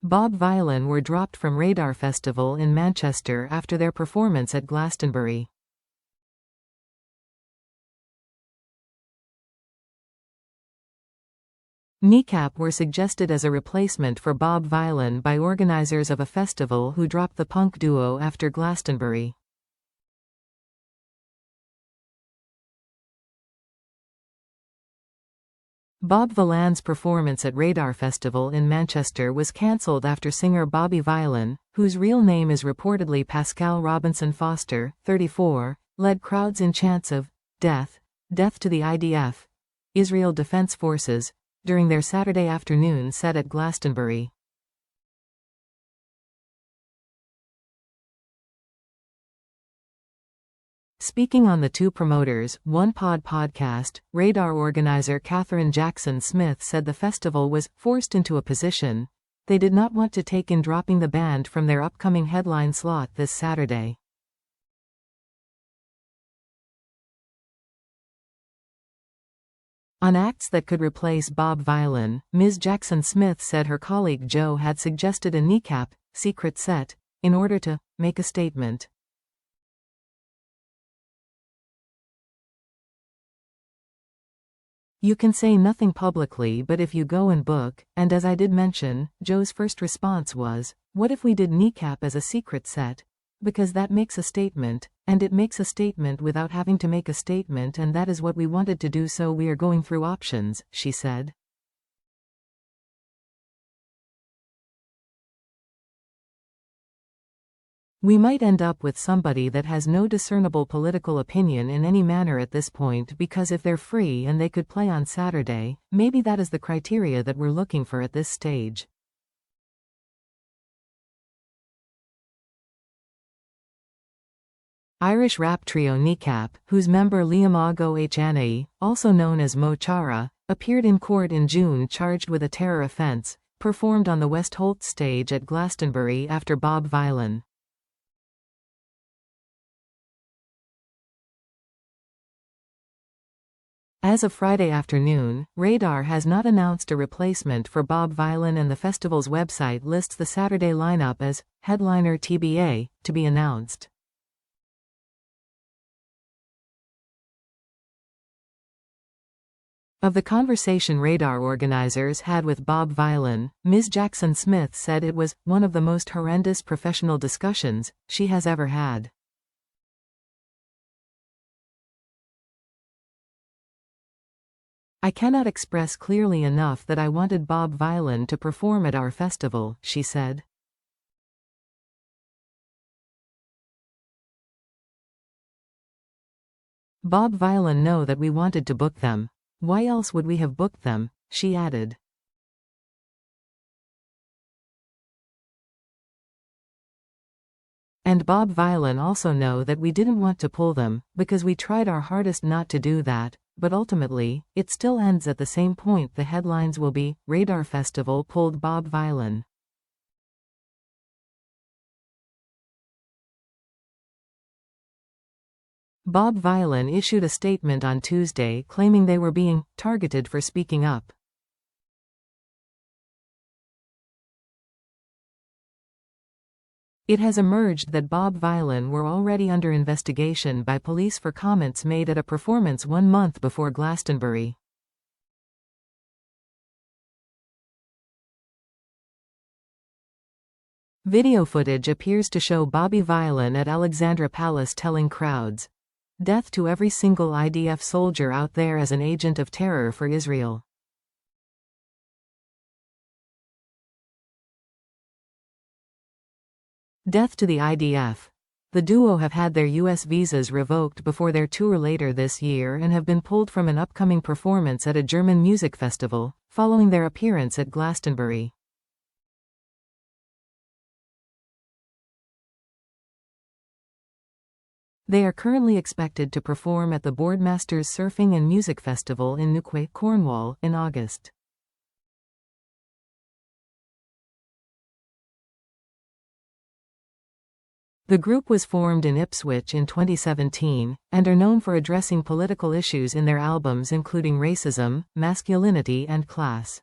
Bob Vylan were dropped from Radar Festival in Manchester after their performance at Glastonbury. Kneecap were suggested as a replacement for Bob Vylan by organisers of a festival who dropped the punk duo after Glastonbury. Bob Vylan's performance at Radar Festival in Manchester was cancelled after singer Bobby Vylan, whose real name is reportedly Pascal Robinson Foster, 34, led crowds in chants of "Death, Death to the IDF, Israel Defense Forces," during their Saturday afternoon set at Glastonbury. Speaking on the two promoters' One Pod podcast, Radar organizer Catherine Jackson-Smith said the festival was forced into a position they did not want to take in dropping the band from their upcoming headline slot this Saturday. On acts that could replace Bob Vylan, Ms. Jackson-Smith said her colleague Joe had suggested a Kneecap secret set in order to make a statement. "You can say nothing publicly, but if you go and book," and as I did mention, Joe's first response was, "What if we did Kneecap as a secret set? Because that makes a statement, and it makes a statement without having to make a statement, and that is what we wanted to do, so we are going through options," she said. "We might end up with somebody that has no discernible political opinion in any manner at this point, because if they're free and they could play on Saturday, maybe that is the criteria that we're looking for at this stage." Irish rap trio Kneecap, whose member Liam Ogo also known as Mo Chara, appeared in court in June charged with a terror offence, performed on the West Holt stage at Glastonbury after Bob Vylan. As of Friday afternoon, Radar has not announced a replacement for Bob Vylan, and the festival's website lists the Saturday lineup as headliner TBA, to be announced. Of the conversation Radar organizers had with Bob Vylan, Ms. Jackson-Smith said it was one of the most horrendous professional discussions she has ever had. "I cannot express clearly enough that I wanted Bob Vylan to perform at our festival," she said. "Bob Vylan know that we wanted to book them. Why else would we have booked them?" she added. "And Bob Vylan also know that we didn't want to pull them, because we tried our hardest not to do that, but ultimately, it still ends at the same point. The headlines will be, Radar Festival pulled Bob Vylan." Bob Vylan issued a statement on Tuesday claiming they were being targeted for speaking up. It has emerged that Bob Vylan were already under investigation by police for comments made at a performance 1 month before Glastonbury. Video footage appears to show Bobby Vylan at Alexandra Palace telling crowds, "Death to every single IDF soldier out there as an agent of terror for Israel." Death to the IDF. The duo have had their U.S. visas revoked before their tour later this year and have been pulled from an upcoming performance at a German music festival, following their appearance at Glastonbury. They are currently expected to perform at the Boardmasters Surfing and Music Festival in Newquay, Cornwall, in August. The group was formed in Ipswich in 2017, and are known for addressing political issues in their albums including racism, masculinity and class.